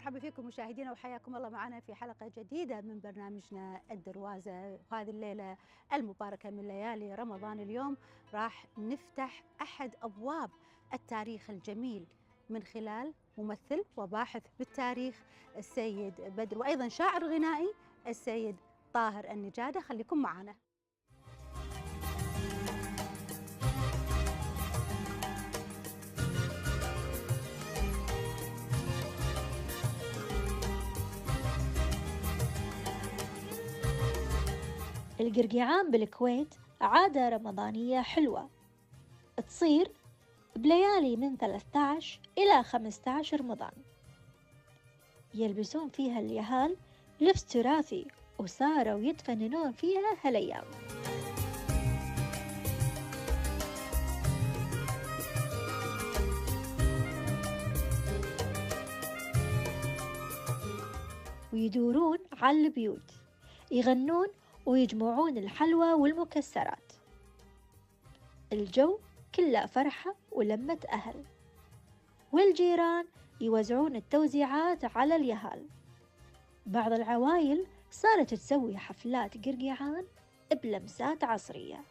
مرحبا فيكم مشاهدينا وحياكم الله معنا في حلقة جديدة من برنامجنا الدروازة. وهذه الليلة المباركة من ليالي رمضان اليوم راح نفتح أحد أبواب التاريخ الجميل من خلال ممثل وباحث بالتاريخ السيد بدر، وأيضا شاعر غنائي السيد طاهر النجادة. خليكم معنا. القرقيعان بالكويت عادة رمضانية حلوة تصير بليالي من 13 إلى 15 رمضان. يلبسون فيها اليهال لبس تراثي وصاروا يتفننون فيها هالأيام. ويدورون على البيوت يغنون ويجمعون الحلوى والمكسرات. الجو كله فرحة ولمة أهل، والجيران يوزعون التوزيعات على اليهال. بعض العوائل صارت تسوي حفلات قرقيعان بلمسات عصرية،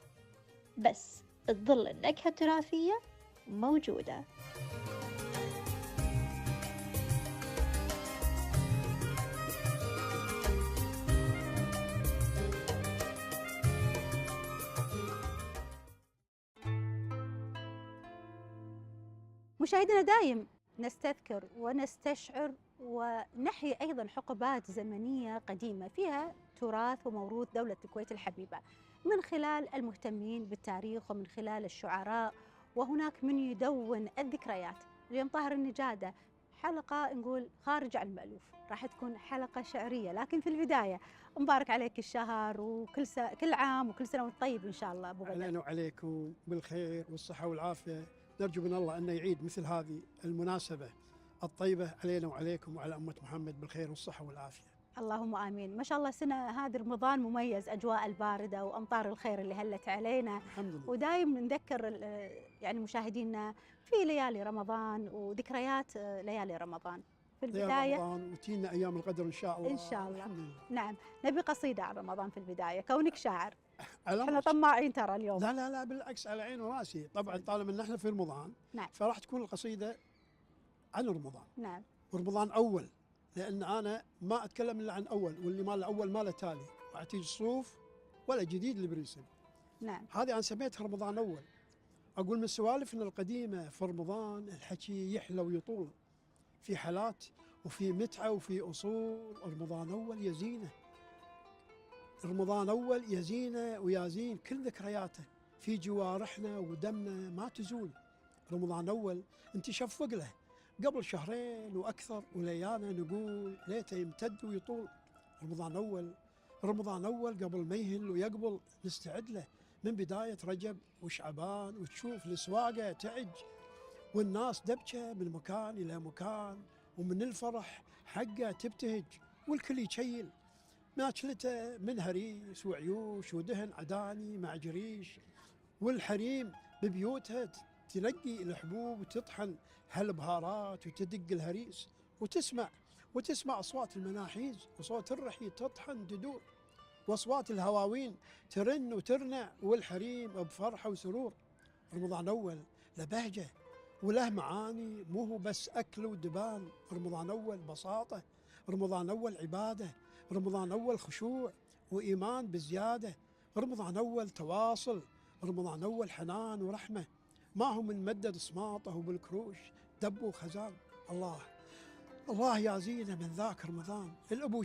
بس تظل النكهة التراثية موجودة. مشاهدينا دايم نستذكر ونستشعر ونحيي أيضا حقبات زمنية قديمة فيها تراث وموروث دولة الكويت الحبيبة من خلال المهتمين بالتاريخ ومن خلال الشعراء، وهناك من يدون الذكريات. اليوم طاهر النجادة حلقة نقول خارج عن المألوف، راح تكون حلقة شعرية، لكن في البداية مبارك عليك الشهر كل عام وكل سنة وانت طيب إن شاء الله أبو بدر. علينا وعليكم بالخير والصحة والعافية. نرجو من الله أن يعيد مثل هذه المناسبة الطيبة علينا وعليكم وعلى أمة محمد بالخير والصحة والعافية. اللهم آمين. ما شاء الله سنة هذه رمضان مميز، أجواء الباردة وأمطار الخير اللي هلت علينا. الحمد لله. ودايم نذكر يعني مشاهدينا في ليالي رمضان وذكريات ليالي رمضان. في البداية رمضان وتينا أيام القدر إن شاء الله. إن شاء الله. الحمد لله. نعم، نبي قصيدة عن رمضان في البداية كونك شاعر. على احنا رأسي. طماعين ترى اليوم. لا لا لا بالعكس، على عيني وراسي. طبعا طالما ان احنا في رمضان نعم. فراح تكون القصيدة عن رمضان. نعم. ورمضان أول، لأن أنا ما أتكلم إلا عن أول، واللي ما له أول ما له تالي، وعتيج صوف ولا جديد اللي بريسم. نعم. هذه أنا سميتها رمضان أول. أقول من سوالفنا القديمة في رمضان الحكي يحلى ويطول، في حالات وفي متعة وفي أصول. رمضان أول يزينه، رمضان أول يزينه ويازين كل ذكرياته في جوارحنا ودمنا ما تزول. رمضان أول انت شفق له قبل شهرين وأكثر، وليانا نقول ليته يمتد ويطول. رمضان أول، رمضان أول قبل ما يهل ويقبل نستعد له من بداية رجب وشعبان، وتشوف الأسواق تعج والناس دبجة من مكان إلى مكان، ومن الفرح حقه تبتهج والكل يشيل ماكلته من هريس وعيوش ودهن عداني مع جريش، والحريم ببيوتها تنقي الحبوب وتطحن هالبهارات وتدق الهريس، وتسمع أصوات المناحيز وصوت الرحي تطحن تدور، وأصوات الهواوين ترن وترنع، والحريم بفرحة وسرور. رمضان أول له بهجة وله معاني، مو هو بس أكل ودبان. رمضان أول بساطة، رمضان أول عبادة، رمضان أول خشوع وإيمان بزيادة، رمضان أول تواصل، رمضان أول حنان ورحمة. ما هو من مدد صماطه وبالكروش دب وخزان. الله يا زينه من ذاك رمضان. الأبو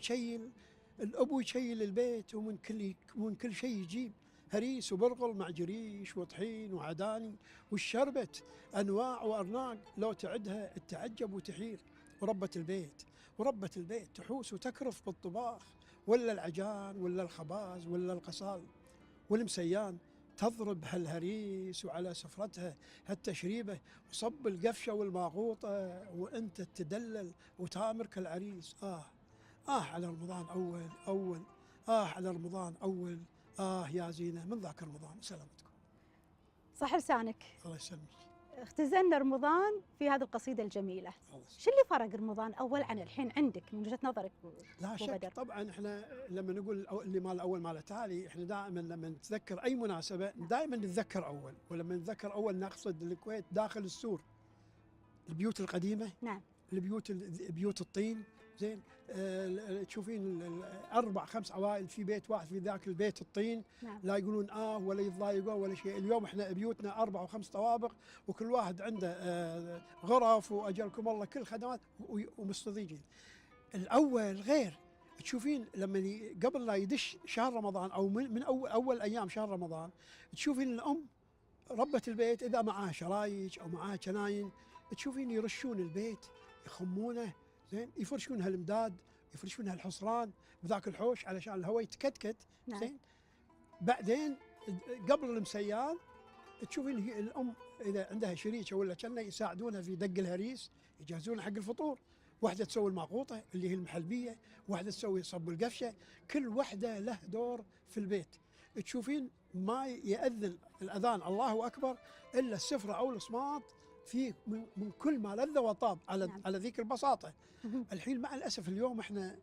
يشيل البيت، ومن كل شيء يجيب هريس وبرغل مع جريش وطحين وعداني، والشربت أنواع وأرناق لو تعدها التعجب وتحير. وربة البيت تحوس وتكرف بالطباخ، ولا العجان ولا الخباز ولا القصال، والمسيان تضرب هالهريس وعلى سفرتها هالتشريبة، وصب القفشة والماغوطة وانت تدلل وتامر كالعريس. على رمضان أول، على رمضان أول، يا زينة من ذاك رمضان. سلامتكم. صح لسانك. الله يسلمك. اختزلنا رمضان في هذه القصيدة الجميلة. شو اللي فرق رمضان أول عن الحين عندك من وجهة نظرك لا أبو شك بدر؟ طبعا احنا لما نقول اللي مال اول مال التالي، احنا دائما لما نتذكر اي مناسبه دائما نتذكر اول، ولما نتذكر اول نقصد الكويت داخل السور، البيوت القديمه، نعم. بيوت الطين، زين. تشوفين اربع خمس عوائل في بيت واحد، في ذاك البيت الطين. نعم. لا يقولون ولا يتضايقون ولا شيء. اليوم احنا بيوتنا اربع وخمس طوابق، وكل واحد عنده غرف واجلكم الله كل خدمات ومستضيفين. الاول غير. تشوفين لما قبل لا يدش شهر رمضان او من اول ايام شهر رمضان، تشوفين الام ربة البيت اذا معاها شرايج او معاها جناين، تشوفين يرشون البيت، يخمونه، زين، يفرشون هالمداد، يفرشون هالحصران بذاك الحوش علشان الهواء يتكتكت، نعم. زين. بعدين قبل المسيان تشوفين هي الام اذا عندها شريكه ولا كنا يساعدونها في دق الهريس، يجهزون حق الفطور. واحده تسوي الماقوطه اللي هي المحلبيه، واحده تسوي صب القفشه، كل واحده له دور في البيت. تشوفين ما يأذن الأذان الله أكبر إلا السفرة أو الصماط فيه من كل ما لذ وطاب على ذيك البساطة. الحين مع الأسف اليوم إحنا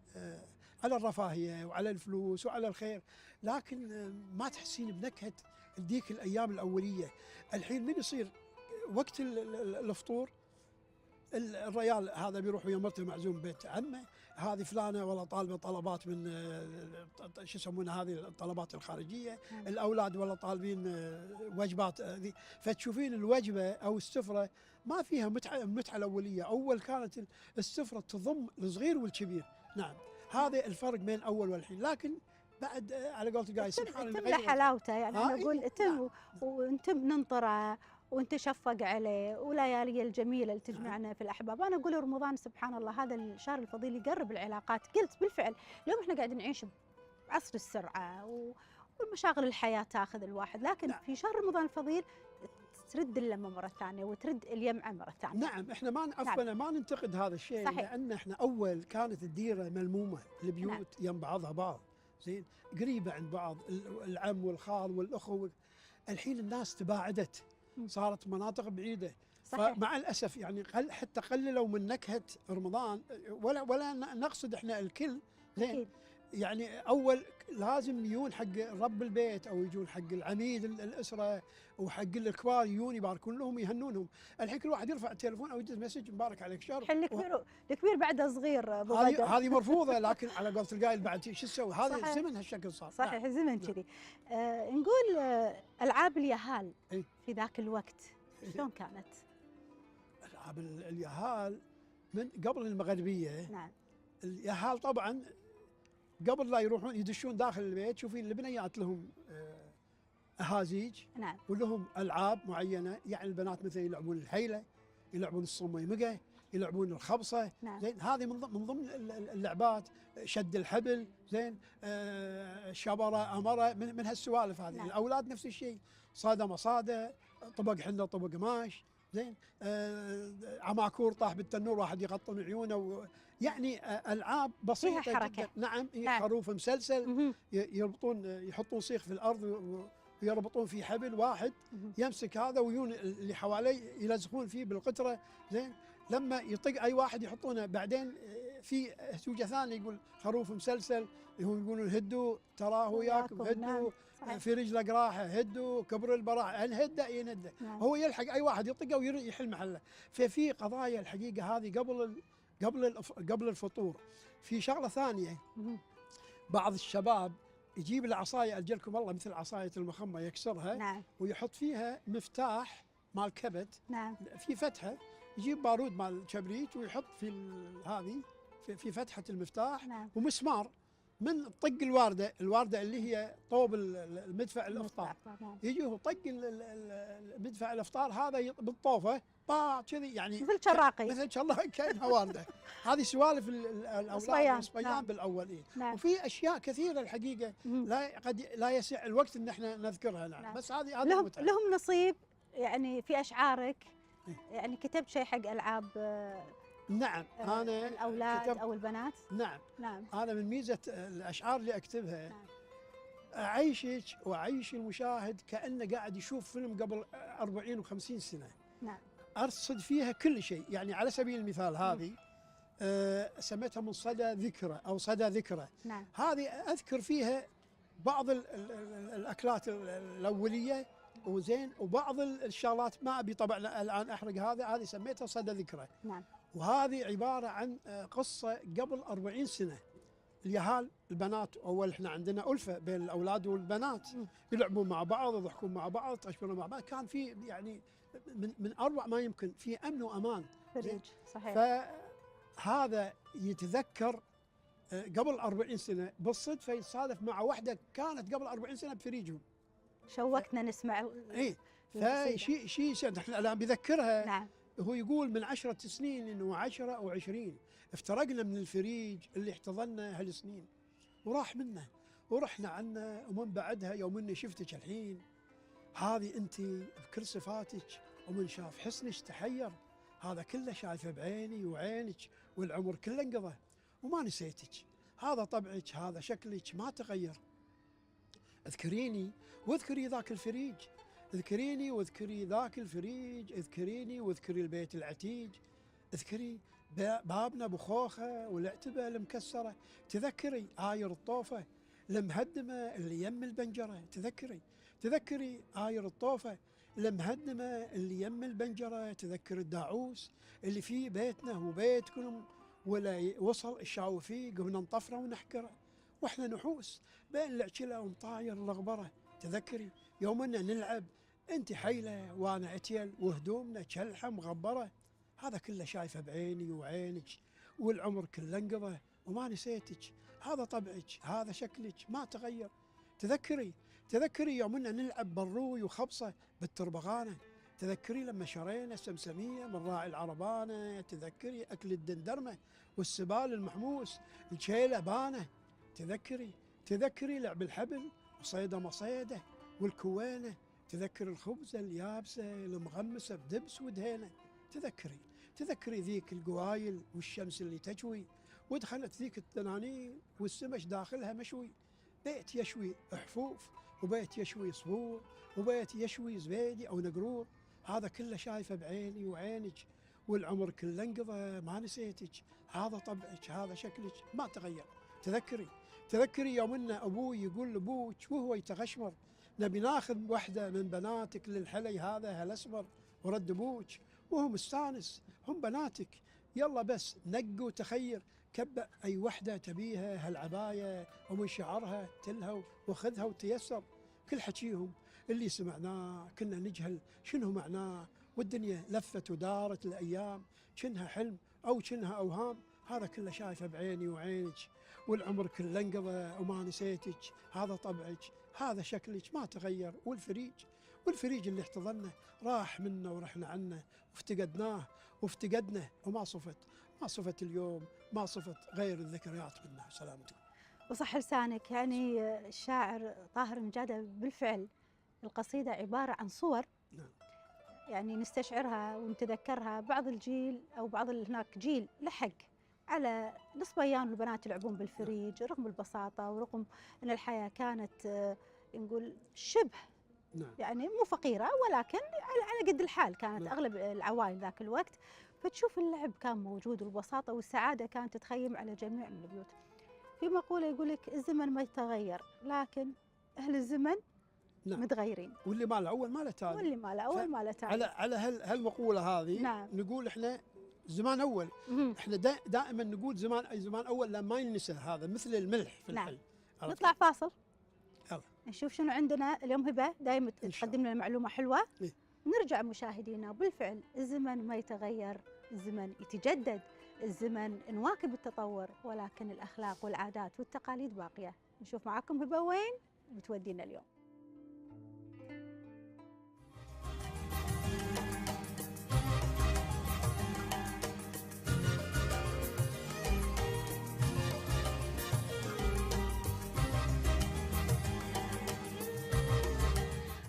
على الرفاهية وعلى الفلوس وعلى الخير، لكن ما تحسين بنكهة ذيك الأيام الأولية. الحين من يصير وقت الفطور، الريال هذا بيروح ويا مرته معزوم بيت عمه، هذه فلانه والله طالبه طلبات من شو يسمونها هذه الطلبات الخارجيه، الاولاد والله طالبين وجبات ذي. فتشوفين الوجبه او السفره ما فيها المتعه الاوليه. اول كانت السفره تضم الصغير والكبير. نعم، هذا الفرق بين اول والحين. لكن بعد على قولة القايد سبحان الله تم حلاوته، يعني انا اقول إيه؟ تم. نعم. ونتم ننطره ونتشفق عليه، وليالي الجميله اللي تجمعنا في الاحباب. انا اقول رمضان سبحان الله هذا الشهر الفضيل يقرب العلاقات. قلت بالفعل اليوم احنا قاعدين نعيش بعصر السرعه ومشاغل الحياه تاخذ الواحد، لكن نعم. في شهر رمضان الفضيل ترد اللمه مره ثانيه وترد اليمعه مره ثانيه. نعم، احنا ما ننتقد هذا الشيء. صحيح. لان احنا اول كانت الديره ملمومه، البيوت نعم. يم بعضها بعض، زين، قريبه عند بعض، العم والخال والاخو. الحين الناس تباعدت، صارت مناطق بعيده. صحيح. فمع الاسف يعني حتى قللوا من نكهه رمضان، ولا نقصد احنا الكل، زين. أكيد. يعني اول لازم يجون حق رب البيت او يجون حق العميد الاسره وحق الكبار، يجون يباركون لهم يهنونهم. الحين كل واحد يرفع التليفون او يدز مسج مبارك عليك شهر. الحين الكبير بعده صغير ابو بدر. هذه مرفوضه. لكن على قولة القايل بعد شو تسوي؟ هذا صحيح. الزمن هالشكل صار. صحيح. نعم. زمن كذي. نقول العاب اليهال إيه؟ في ذاك الوقت شلون كانت؟ العاب اليهال من قبل المغربيه. نعم. اليهال طبعا قبل لا يروحون يدشون داخل البيت، شوفين البنيات لهم اهازيج، نعم. ولهم العاب معينه. يعني البنات مثلا يلعبون الحيله، يلعبون الصميمقه، يلعبون الخبصه، نعم. زين. هذه من ضمن اللعبات. شد الحبل، زين، شبره امره، من هالسوالف هذه. نعم. الاولاد نفس الشيء، صاده مصاده، طبق حنه طبق ماش، زين، عماكور طاح بالتنور واحد يغطون عيونه يعني العاب بسيطه فيها حركة. جدا. نعم. نعم. خروف مسلسل، مهم. يربطون، يحطون صيخ في الارض ويربطون فيه حبل واحد، مهم. يمسك هذا ويون اللي حواليه يلزقون فيه بالقطره، زين. لما يطق اي واحد يحطونه. بعدين في سوجه ثانيه يقول خروف مسلسل، هم يقولون هدوا تراه ياكم، هدوا نعم. في رجله قراحه، هدوا كبر البراح، انهده ينده. نعم. هو يلحق اي واحد يطقه ويحل محله. ففي قضايا الحقيقه هذه قبل الفطور. في شغله ثانيه، مهم. بعض الشباب يجيب العصايه اجلكم الله مثل عصايه المخمه يكسرها، نعم. ويحط فيها مفتاح مال كبت، نعم. في فتحه، يجيب بارود مال كبريت ويحط في هذه في فتحه المفتاح، نعم. ومسمار من طق الوارده اللي هي طوب المدفع الافطار. نعم. يجي هو طق المدفع الافطار هذا بالطوفه كذي، يعني مثل شراقي. مثل شراقي كانها وارده. هذه سوالف الاولاد الصبيان نعم. بالاول. إيه؟ نعم. وفي اشياء كثيره الحقيقه مهم. قد لا يسع الوقت ان احنا نذكرها. نعم. نعم. بس هذه لهم نصيب يعني في اشعارك. إيه؟ يعني كتبت شيء حق العاب نعم. انا الاولاد او البنات. نعم. نعم. انا من ميزه الاشعار اللي اكتبها، نعم. اعيشك واعيش المشاهد كانه قاعد يشوف فيلم قبل 40 و50 سنه. نعم. أرصد فيها كل شيء. يعني على سبيل المثال هذه سميتها من صدى ذكرى أو صدى ذكرى. نعم. هذه أذكر فيها بعض الأكلات الأولية وزين، وبعض الشغلات ما أبي طبعا الآن أحرق. هذه سميتها صدى ذكرى. نعم. وهذه عبارة عن قصة قبل 40 سنة. اليهال البنات، أول إحنا عندنا ألفة بين الأولاد والبنات، يلعبون مع بعض، يضحكون مع بعض، يطشرون مع بعض، كان في يعني من أروع ما يمكن، في أمن وأمان. فريج صحيح. فهذا يتذكر قبل 40 سنة بالصدفة يتصادف مع واحدة كانت قبل 40 سنة بفريجهم. شوقتنا نسمع. إيه، فشيء احنا الآن بذكرها. نعم. هو يقول من 10 سنين إنه 10 أو 20 افترقنا من الفريج اللي احتضنا هالسنين، وراح منا ورحنا عنه، ومن بعدها يوم اني شفتك الحين هذه انت بكل صفاتك، ومن شاف حسنك تحير، هذا كله شايفه بعيني وعينك، والعمر كله انقضى وما نسيتك، هذا طبعك، هذا شكلك ما تغير. اذكريني واذكري ذاك الفريج، اذكريني واذكري ذاك الفريج، اذكريني واذكري البيت العتيج، اذكري بابنا بخوخه والعتبه المكسره، تذكري عاير الطوفه المهدمه اللي يم البنجره، تذكري عاير الطوفه المهدمه اللي يم البنجره، تذكري الداعوس اللي في بيتنا وبيتكم ولا وصل الشاوفي قمنا نطفره ونحكره واحنا نحوس بين العجله ومطاير الغبره، تذكري يومنا نلعب انت حيله وانا اتيل وهدومنا كلحه مغبره، هذا كله شايفه بعيني وعينك، والعمر كله انقضى وما نسيتك، هذا طبعك، هذا شكلك ما تغير. تذكري يومنا نلعب بالروي وخبصه بالتربغانه، تذكري لما شرينا سمسميه من راعي العربانه، تذكري اكل الدندرمه والسبال المحموس الشيله بانه، تذكري لعب الحبل وصيده مصيده والكوينه، تذكري الخبزه اليابسه المغمسه بدبس ودهينه، تذكري ذيك القوايل والشمس اللي تجوي، ودخلت ذيك التنانين والسمش داخلها مشوي، بيت يشوي حفوف وبيت يشوي صبور وبيت يشوي زبيدي او نقرور، هذا كله شايفه بعيني وعينك، والعمر كله انقضى ما نسيتك، هذا طبعك، هذا شكلك ما تغير. تذكري يوم ان ابوي يقول لابوك وهو يتغشمر نبي ناخذ وحده من بناتك للحلي هذا هالاسمر، ورد ابوك وهو مستانس، هم بناتك يلا بس نق وتخير، كبأ اي وحده تبيها هالعبايه ومن شعرها تلهو وخذها وتيسر، كل حكيهم اللي سمعناه كنا نجهل شنو معناه، والدنيا لفت ودارت الايام شنها حلم او شنها اوهام، هذا كله شايفه بعيني وعينك، والعمر كله انقضى وما نسيتك، هذا طبعك، هذا شكلك ما تغير، والفريج اللي احتضنه راح منا ورحنا عنه وافتقدنا وما صفت اليوم، ما صفت غير الذكريات منه. سلامتك. وصح لسانك. يعني الشاعر طاهر المجادة بالفعل القصيدة عبارة عن صور، نعم. يعني نستشعرها ونتذكرها، بعض الجيل أو بعض هناك جيل لحق على الصبيان والبنات يلعبون بالفريج رغم البساطة ورغم أن الحياة كانت نقول شبه نعم. يعني مو فقيرة، ولكن على قد الحال كانت نعم. أغلب العوائل ذاك الوقت، فتشوف اللعب كان موجود والبساطة والسعادة كانت تتخيم على جميع من البيوت. في مقولة يقول لك الزمن ما يتغير لكن أهل الزمن نعم. متغيرين، واللي ما له أول ما له تالي، واللي ما له أول ما له تالي. على هالمقولة هذه نعم. نقول إحنا زمان أول، إحنا دائما نقول زمان أول لما ما ينسى، هذا مثل الملح في نعم. الحل. نطلع فاصل يلا نشوف شنو عندنا اليوم. هبة دائما تقدم لنا معلومة حلوة. إيه؟ نرجع مشاهدينا، وبالفعل الزمن ما يتغير، الزمن يتجدد، الزمن نواكب التطور، ولكن الأخلاق والعادات والتقاليد باقية. نشوف معكم هبة وين بتودينا اليوم.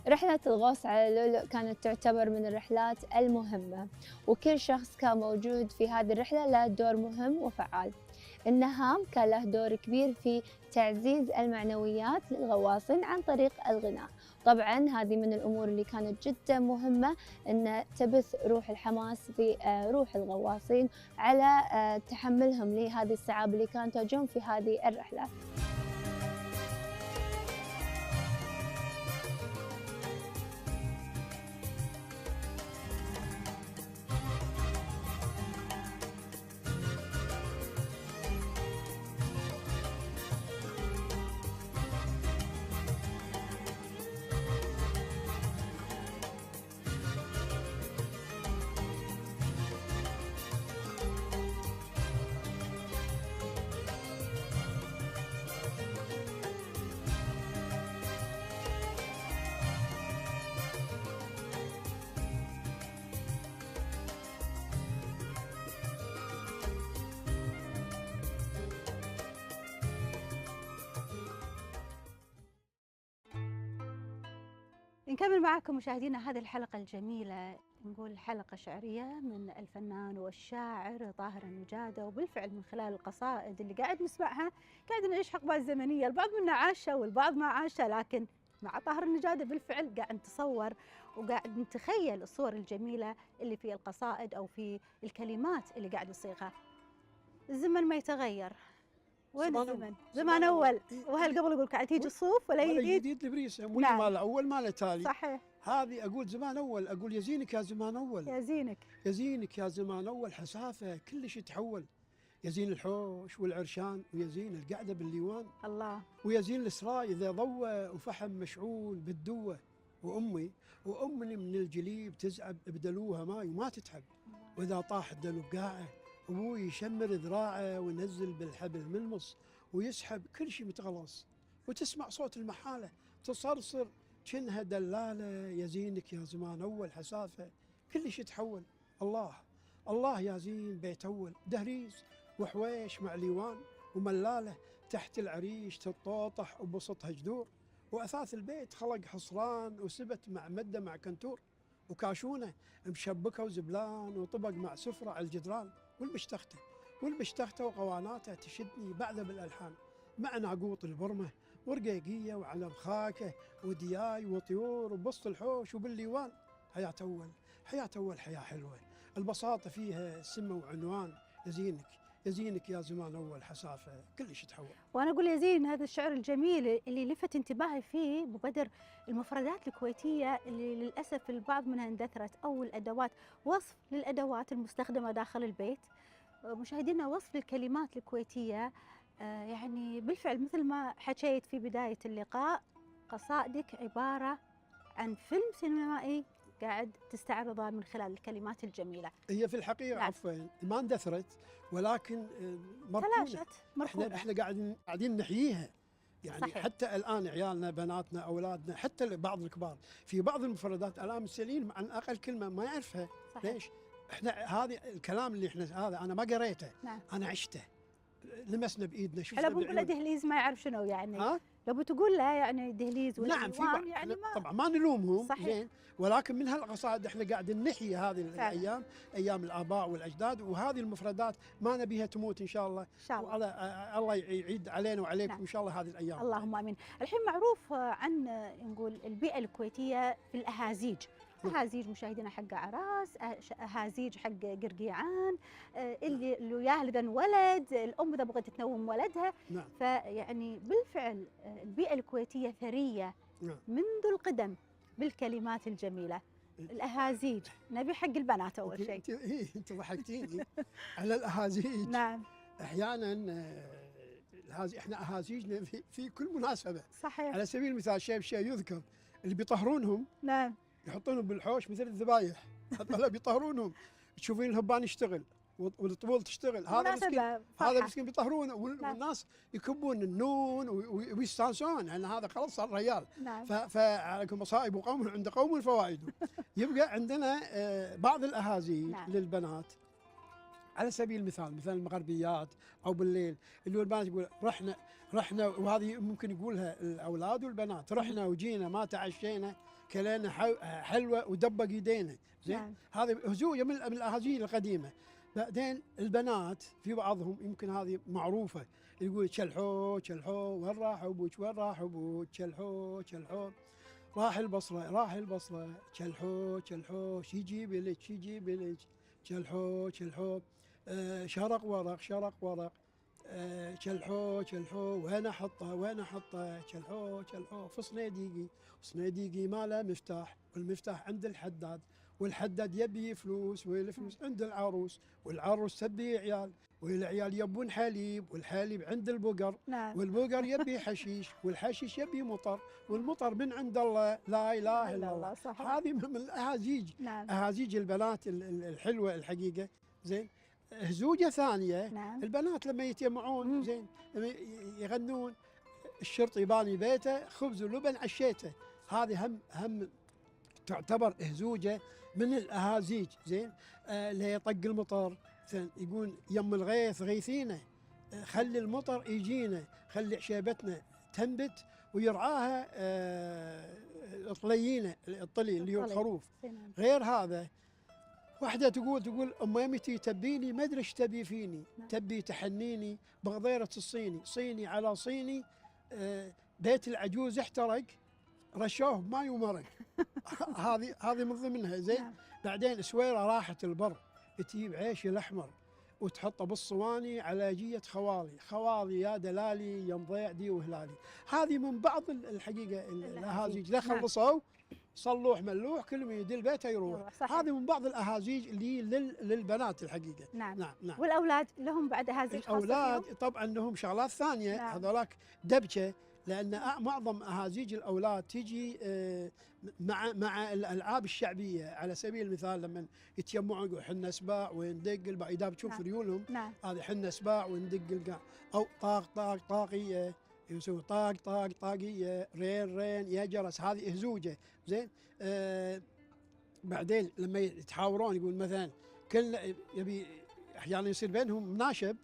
رحلة الغوص على لؤلؤ كانت تعتبر من الرحلات المهمة، وكل شخص كان موجود في هذه الرحلة له دور مهم وفعال. النهام كان له دور كبير في تعزيز المعنويات للغواصين عن طريق الغناء. طبعا هذه من الأمور اللي كانت جدا مهمة، أن تبث روح الحماس في روح الغواصين على تحملهم لهذه الصعاب اللي كانت تواجههم في هذه الرحلات. نكمل معكم مشاهدينا هذه الحلقة الجميلة، نقول حلقة شعرية من الفنان والشاعر طاهر النجادة، وبالفعل من خلال القصائد اللي قاعد نسمعها قاعد نعيش حقبات زمنية، البعض منا عاشها والبعض ما عاشها، لكن مع طاهر النجادة بالفعل قاعد نتصور وقاعد نتخيل الصور الجميلة اللي في القصائد أو في الكلمات اللي قاعد يصيغها. الزمن ما يتغير، وين الزمن؟ زمان أول، وهل قبل يقول قاعد تيجي الصوف ولا جديد؟ جديد لبريسه، مو نعم. مال اول مال تالي. صحيح. هذه اقول زمان اول، اقول يزينك يا زمان اول، يا زينك يزينك يا زمان اول، حسافه كلش يتحول، يزين الحوش والعرشان، ويزين القعده بالليوان، الله، ويزين الاسراء اذا ضوى وفحم مشعول بالدوه، وامي من الجليب تزعب بدلوها ماي وما تتعب، واذا طاح الدلو بقاعه ابوي يشمر ذراعه وينزل بالحبل ملمص ويسحب كل شيء متغلص، وتسمع صوت المحاله تصرصر كأنها دلاله، يزينك يا زمان اول حسافه كل شيء يتحول. الله الله يا زين بيت اول، دهريز وحويش مع ليوان وملاله، تحت العريش تتطوطح وبسطها جذور، واثاث البيت خلق حصران وسبت مع مده مع كنتور، وكاشونه مشبكه وزبلان وطبق مع سفره على الجدران، والبشتخته وقواناته تشدني بعده بالالحان، مع ناقوط البرمه ورقيقيه وعلى مخاكه ودياي وطيور وبسط الحوش وبالليوان. حياه اول، حياه اول، حياه حلوه، البساطه فيها سمه وعنوان، يزينك يزينك يا زمان اول حسافه كلش تحول. وانا اقول يا زين هذا الشعر الجميل اللي لفت انتباهي فيه ابو بدر المفردات الكويتيه اللي للاسف البعض منها اندثرت، او الادوات، وصف للادوات المستخدمه داخل البيت، مشاهدينا وصف للكلمات الكويتيه. يعني بالفعل مثل ما حكيت في بدايه اللقاء، قصائدك عباره عن فيلم سينمائي قاعد تستعرضه من خلال الكلمات الجميله. هي في الحقيقه نعم. عفوا ما اندثرت، ولكن مركونه، تلاشت مركونه. احنا قاعدين نحييها، يعني صحيح. حتى الان عيالنا بناتنا اولادنا حتى بعض الكبار في بعض المفردات الان مستحيل عن اقل كلمه ما يعرفها. صحيح. ليش؟ احنا هذا الكلام اللي احنا هذا انا ما قريته، نعم. انا عشته، لمسنا بايدنا، شفنا لو بنقول له بالعيون. دهليز ما يعرف شنو يعني. ها؟ لو بتقول له يعني دهليز ولا نعم في ديوان بعض يعني ما طبعا ما نلومهم، صحيح. زين، ولكن من هالقصائد احنا قاعدين نحيي هذه فعلا. الايام، ايام الاباء والاجداد، وهذه المفردات ما نبيها تموت ان شاء الله. ان شاء الله. الله يعيد علينا وعليكم نعم. ان شاء الله هذه الايام. اللهم امين. الحين معروف عن نقول البيئه الكويتيه في الاهازيج، اهازيج مشاهدينا حق عراس، اهازيج حق قرقيعان، اللي وياه لذن ولد، الام اذا بغت تنوم ولدها. نعم. فيعني بالفعل البيئه الكويتيه ثريه نعم. منذ القدم بالكلمات الجميله. الاهازيج نبي حق البنات اول شيء. انت ضحكتيني على الاهازيج. نعم. احيانا احنا اهازيجنا في كل مناسبه. صحيح. على سبيل المثال شيء يذكر، اللي بيطهرونهم نعم. يحطونهم بالحوش مثل الذبايح، هذول بيطهرونهم، تشوفين الهبان يشتغل والطبول تشتغل، هذا مسكين، هذا مسكين بيطهرونه، والناس يكبون النون ويستانسون، لان هذا خلاص صار ريال. نعم. فعليكم مصائب قوم عند قوم فوائد. يبقى عندنا بعض الاهازيج. نعم. للبنات على سبيل المثال، مثل المغربيات او بالليل، اللي هو البنات يقول رحنا، وهذه ممكن يقولها الاولاد والبنات، رحنا وجينا ما تعشينا كلينا حلوه ودبق يدينا، زين. نعم. هذه هزويه من الاهازيج القديمه. بعدين البنات في بعضهم يمكن هذه معروفه، يقول شلحو شلحو وين راح ابوك وين راح ابوك شلحو شلحو، راح البصره راح البصره شلحو شلحو شي يجيب لك شي يجيب لك شلحو شلحو، شرق ورق شرق ورق، شلحو شلحو وين احطه وين احطه شلحو شلحو، في صنيديقي صنيديقي ما له مفتاح والمفتاح عند الحداد، والحداد يبي فلوس والفلوس عند العروس، والعروس تبي عيال والعيال يبون حليب والحليب عند البقر، نعم. والبقر يبي حشيش والحشيش يبي مطر والمطر من عند الله لا اله الا الله. صحيح. هذه من الاهازيج، نعم. اهازيج البنات الحلوه الحقيقه. زين، هزوجه ثانيه نعم. البنات لما يتجمعون مم. زين لما يغنون الشرط يباني بيته خبز ولبن عشيته، هذه هم تعتبر هزوجه من الاهازيج. زين، اللي يطق المطر زين يقول يم الغيث غيثينا، خلي المطر يجينا، خلي عشيبتنا تنبت ويرعاها طليينا، الطلي اللي هو الطلي. الخروف. نعم. غير هذا واحدة تقول أم يمتي تبيني ما أدري إيش تبي فيني، نعم. تبي تحنيني بغضيرة الصيني، صيني على صيني، بيت العجوز احترق رشوه بماي ومرق. هذه من ضمنها. زين، نعم. بعدين سويرة راحت البر تجيب عيش الأحمر وتحطه بالصواني على جية خوالي، خوالي يا دلالي يا مضيعدي وهلالي. هذه من بعض الحقيقة الأهازيج. لا نعم. خلصوا صلوح ملوح كل من يدل بيته يروح. صحيح. هذه من بعض الاهازيج اللي للبنات الحقيقه. نعم. نعم نعم. والاولاد لهم بعد اهازيج خاصه الاولاد فيهم؟ طبعا لهم شغلات ثانيه. نعم. هذولاك دبشه، لان معظم اهازيج الاولاد تجي مع الالعاب الشعبيه. على سبيل المثال لما يتجمعون يقول حنا سباع وندق الباع، اذا بتشوف نعم. ريولهم نعم. هذه حنا سباع وندق القاع، او طاق طاق طاقيه يسوي طاق طاق طاقيه، رين رين يا جرس، هذه هزوجه. زين، بعدين لما يتحاورون يقول مثلا كل يبي احيانا يصير بينهم مناشب،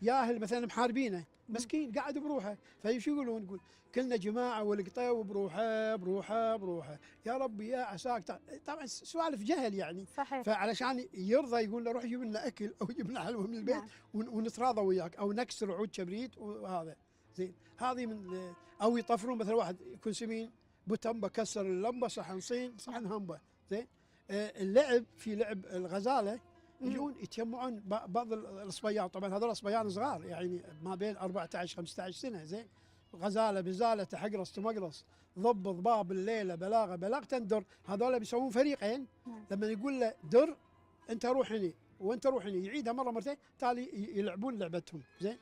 ياهل مثلا محاربينه مسكين قاعد بروحه، فايش يقولون؟ يقول كلنا جماعه والقطيو بروحه بروحه بروحه، يا ربي يا عساك. طبعا سوالف جهل يعني. صحيح. فعلشان يرضى يقول له روح جيب لنا اكل او جيب لنا حلوه من البيت. نعم. ونتراضى وياك، او نكسر عود كبريت وهذا. زين، هذه من او يطفرون مثلا واحد يكون سمين بوتمبه كسر اللمبه صحن صين صحن همبه. زين، اللعب في لعب الغزاله يجون يتجمعون بعض الصبيان، طبعا هذول صبيان صغار يعني ما بين 14 15 سنه. زين، غزاله بزاله تحقرص تمقرص ضب ضباب الليله بلاغه بلاغه تندر، هذول بيسوون فريقين. نعم. لما يقول له در انت روح هني وانت روح هني، يعيدها مره مرتين تالي يلعبون لعبتهم. زين،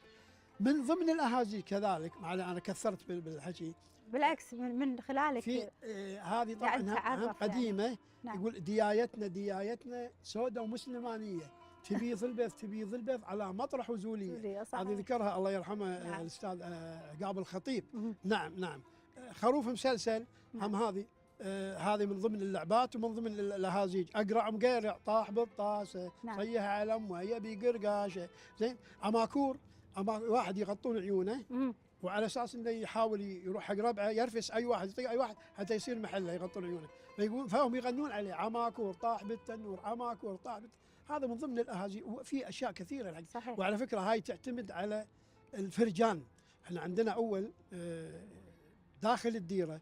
من ضمن الاهازيج كذلك، مع انا كثرت بالحكي بالعكس من خلالك في هذه طبعا قاعد هم تعرف قديمه. يعني. نعم. يقول ديايتنا سوداء ومسلمانيه، تبيض البيض تبيض البيض على مطرح وزوليه. سوريا، صحيح. هذه ذكرها الله يرحمه نعم. الاستاذ عقاب الخطيب. مهم. نعم نعم. خروف مسلسل هم نعم. هذه هذه من ضمن اللعبات ومن ضمن الاهازيج. اقرع مقيرع طاح بالطاسه، نعم. صيح على امه يبي قرقاشه. زين، عماكور واحد يغطون عيونه مهم. وعلى اساس انه يحاول يروح حق ربعه يرفس اي واحد يطيق اي واحد حتى يصير محله يغطون عيونه، فهم يغنون عليه عماكور طاح بالتنور عماكور طاح هذا من ضمن الاهازيج. وفي اشياء كثيره الحقيقة. صحيح. وعلى فكره هاي تعتمد على الفرجان. احنا عندنا اول داخل الديره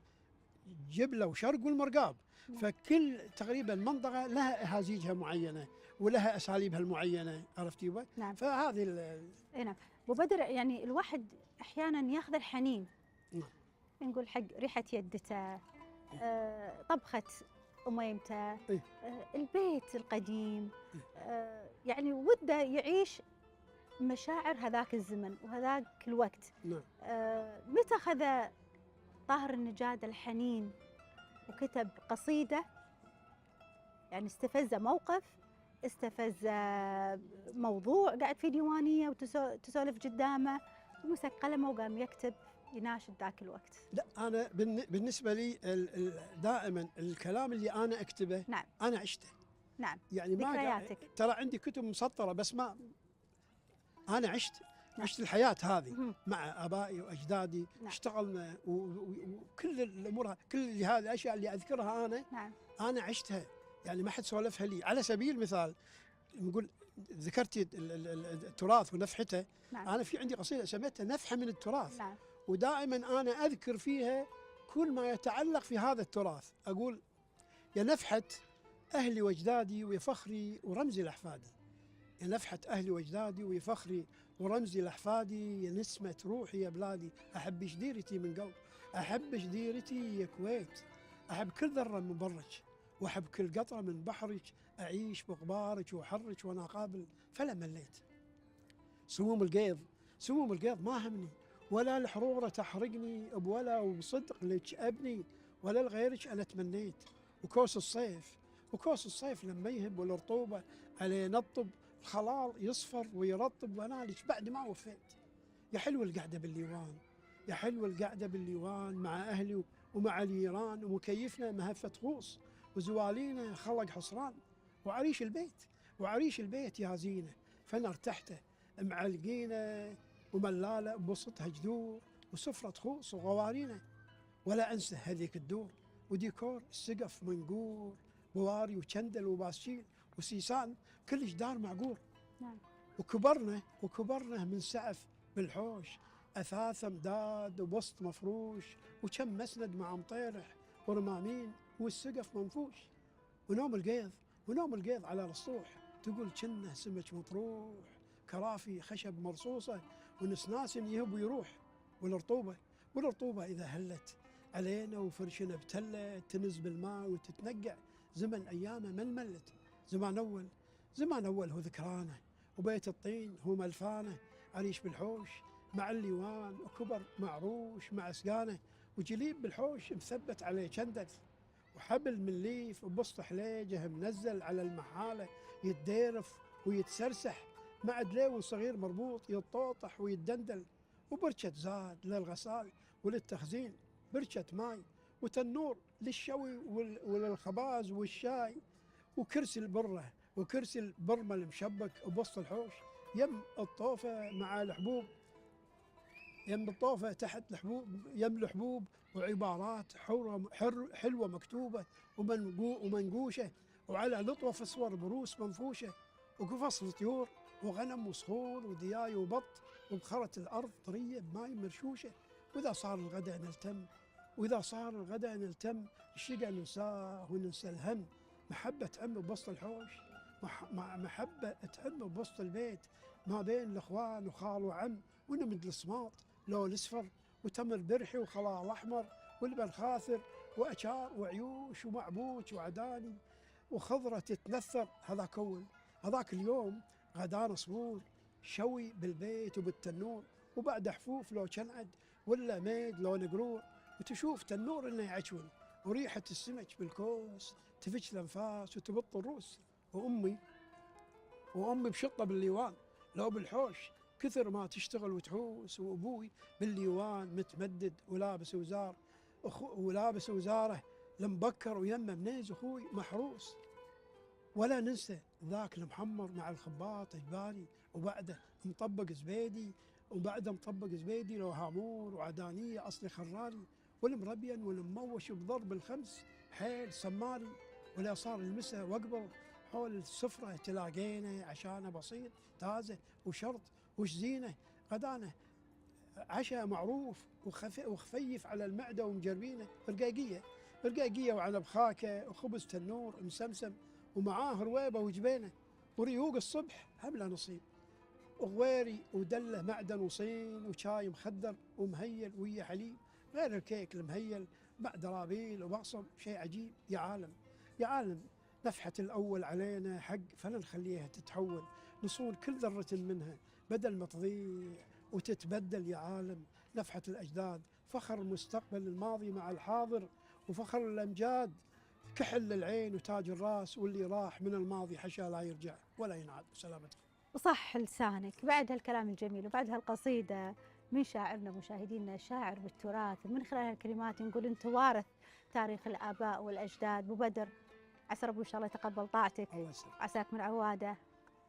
جبله وشرق والمرقاب، فكل تقريبا منطقه لها اهازيجها معينه ولها اساليبها المعينه. عرفتي يبا؟ نعم. فهذه اي نعم. ابو بدر، يعني الواحد احيانا ياخذ الحنين، نعم. نقول حق ريحه يدته، طبخه اميمته، إيه. البيت القديم، يعني وده يعيش مشاعر هذاك الزمن وهذاك الوقت. نعم. متى خذ طاهر النجاد الحنين وكتب قصيدة، يعني استفز موقف، استفز موضوع قاعد في ديوانية وتسولف قدامه، ومسك قلمه وقام يكتب يناشد ذاك الوقت؟ لا، انا بالنسبه لي دائما الكلام اللي انا اكتبه نعم. انا عشته. نعم. يعني ما ذكرياتك. ترى عندي كتب مسطره بس ما انا عشت الحياه هذه مهم. مع ابائي واجدادي. نعم. اشتغلنا وكل الامور، كل هذه الاشياء اللي اذكرها نعم. انا عشتها، يعني ما حد سولفها لي. على سبيل المثال نقول ذكرتي التراث ونفحته. نعم. انا في عندي قصيده سميتها نفحه من التراث. نعم. ودائما انا اذكر فيها كل ما يتعلق في هذا التراث. اقول: يا نفحه اهلي واجدادي وفخري ورمزي لاحفادي، يا نفحه اهلي واجدادي وفخري ورمزي لاحفادي، يا نسمه روحي يا بلادي، احب شديرتي من قلب، احب شديرتي يا كويت، احب كل ذره من برك، واحب كل قطره من بحرك، اعيش بغبارك وحرك وانا قابل فلا مليت. سموم القيض، سموم القيض ما همني، ولا الحرورة تحرقني، بولا وبصدق لك أبني، ولا لغيرك أنا تمنيت. وكوس الصيف، وكوس الصيف لما يهب والرطوبة عليه نطب، الخلال يصفر ويرطب وأنا لك بعد ما وفيت. يا حلو القعدة بالليوان، يا حلو القعدة بالليوان مع أهلي ومع الجيران، ومكيفنا مهفة خوص، وزوالينا خلق حصران، وعريش البيت، وعريش البيت يا زينة، فنر تحته معلقينه وملالة بوسطها جذور، وسفرة خوص وغوارينه. ولا أنسى هذيك الدور، وديكور السقف منقور، بواري وشندل وباسيل وسيسان، كل جدار معقور. نعم. وكبرنا من سعف بالحوش، أثاث مداد وبسط مفروش، وكم مسند مع مطيرح ورمامين، والسقف منفوش. ونوم القيض، ونوم القيض على السطوح، تقول كنه سمك مطروح، كرافي خشب مرصوصة، ونسناس يهب ويروح. والرطوبة إذا هلت علينا وفرشنا ابتلت، تنز بالماء وتتنقع، زمن أيامه ما انملت. زمان أول هو ذكرانه، وبيت الطين هو ملفانه، عريش بالحوش مع الليوان، وكبر معروش مع سقانه، وجليب بالحوش مثبت عليه شندث، وحبل من ليف وبسط حليجه منزل على المحالة، يتديرف ويتسرسح، مع دليو صغير مربوط يتطوطح ويتدندل. وبرشة زاد للغسال وللتخزين، برشة ماي وتنور للشوي وللخباز والشاي، وكرسي البرة وكرسي البرمة المشبك بوسط الحوش، يم الطوفة مع الحبوب، يم الطوفة تحت الحبوب، يم الحبوب وعبارات حلوة مكتوبة ومنقوشة، وعلى لطوة صور بروس منفوشة، وقفص طيور وغنم وصخور ودياي وبط، وبخرة الأرض طرية بماي مرشوشة. وإذا صار الغداء نلتم، الشقا ننساه وننسى الهم، محبة تعم بوسط الحوش، محبة تعم بوسط البيت، ما بين الإخوان وخال وعم، ونمد الصماط لو الأصفر، وتمر برحي وخلال أحمر، ولبن خاثر وأشار وعيوش ومعبوش وعداني، وخضرة تتنثر. هذاك اليوم غدانا صبور، شوي بالبيت وبالتنور، وبعد حفوف لو شنعد ولا ميد لو نقرور، وتشوف تنور انه يعشون، وريحة السمك بالكوس تفش الانفاس وتبط الروس. وامي بشطة بالليوان لو بالحوش، كثر ما تشتغل وتحوس، وابوي بالليوان متمدد ولابس وزاره لمبكر، ويمه منيز اخوي محروس. ولا ننسى ذاك المحمر مع الخباط اجباري، وبعده مطبق زبيدي لو هامور وعدانيه اصلي خراري، والمربين والمموش بضرب الخمس حيل سماري. ولا صار المسا واقبل حول السفره تلاقينا، عشانه بسيط تازه وشرط وش زينه، غدانه عشاء معروف وخفيف على المعده ومجربينه، رقاقيه وعنب خاكه وخبز تنور مسمسم، ومعاه رويبه وجبينه، وريوق الصبح هم له نصيب، وغويري ودله معدن وصين، وشاي مخدر ومهيل ويا حليب، غير الكيك المهيل مع درابيل وبقصم. شيء عجيب يا عالم نفحة الأول علينا حق، فلا نخليها تتحول، نصون كل ذرة منها بدل ما تضيع وتتبدل يا عالم. نفحة الأجداد فخر المستقبل الماضي مع الحاضر، وفخر الأمجاد كحل للعين وتاج الراس، واللي راح من الماضي حشا لا يرجع ولا ينعاد. بسلامتك. وصح لسانك بعد هالكلام الجميل وبعد هالقصيدة من شاعرنا مشاهدينا، شاعر بالتراث، ومن خلال هالكلمات نقول أنت وارث تاريخ الآباء والأجداد. أبو بدر، عسى ربي إن شاء الله يتقبل طاعتك، الله يسلمك. عساك من عواده.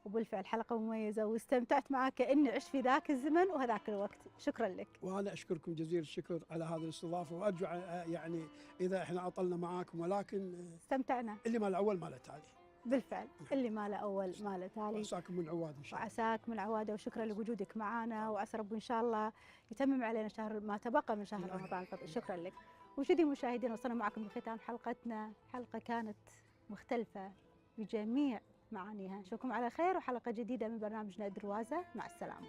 وبالفعل حلقة مميزة واستمتعت معك كأني عشت في ذاك الزمن وهذاك الوقت. شكرا لك. وأنا أشكركم جزيل الشكر على هذه الاستضافة، وأرجو يعني إذا إحنا أطلنا معاكم، ولكن استمتعنا. اللي ما الأول ما له تالي. بالفعل اللي ما له أول ما له تالي. وعساكم من عواد إن شاء الله. وعساك من عواده، وشكرا لوجودك معنا، وعسى رب إن شاء الله يتمم علينا شهر ما تبقى من شهر رمضان الفضيل. شكرا لك. مشاهدي المشاهدين، وصلنا معكم لختام حلقتنا، حلقة كانت مختلفة بجميع معانيها. نشوفكم على خير وحلقة جديدة من برنامجنا دروازة. مع السلامة.